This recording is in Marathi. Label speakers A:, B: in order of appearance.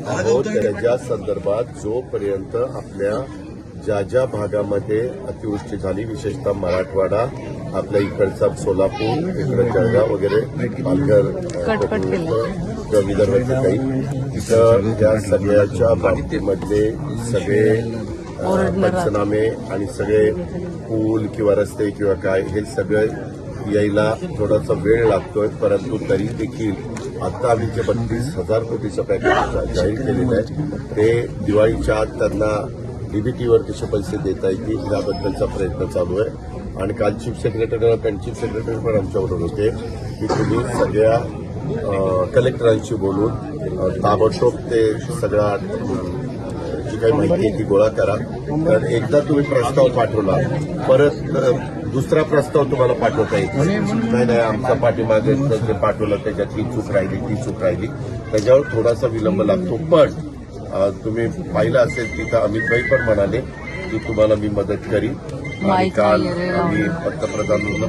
A: आहोत त्याच्या संदर्भात जोपर्यंत आपल्या ज्या भागामध्ये अतिवृष्टी झाली, विशेषतः मराठवाडा, आपल्या इकडचा सोलापूर, इकडे जळगाव वगैरे, पालघर, विदर्भाचे काही, तिथं या सगळ्याच्या बाबतीमधले सगळे पंचनामे आणि सगळे पूल किंवा रस्ते किंवा काय हे सगळं यायला थोडासा वेळ लागतोय. परंतु तरी देखील आता आम्ही जे 32,000 कोटीचं पॅकेज जाहीर केलेलं आहे ते दिवाळीच्या आत त्यांना डीबीटीवर कसे पैसे देता येतील याबद्दलचा प्रयत्न चालू आहे. आणि काल चीफ सेक्रेटरी पण आमच्याबरोबर होते की तुम्ही सगळ्या कलेक्टरांशी बोलून ताबडतोब ते सगळा जी काही माहिती आहे ती गोळा करा. कारण एकदा तुम्ही प्रस्ताव पाठवला, परत दुसरा प्रस्ताव तुम्हाला पाठवता येईल नाही आमचा पाठीमागे जे पाठवलं त्याच्यात ही चूक राहिली त्याच्यावर थोडासा विलंब लागतो. पण तुम्ही पाहिलं असेल तिथं अमितभाई पण म्हणाले की तुम्हाला मी मदत करीन. आणि काल आम्ही पंतप्रधानांना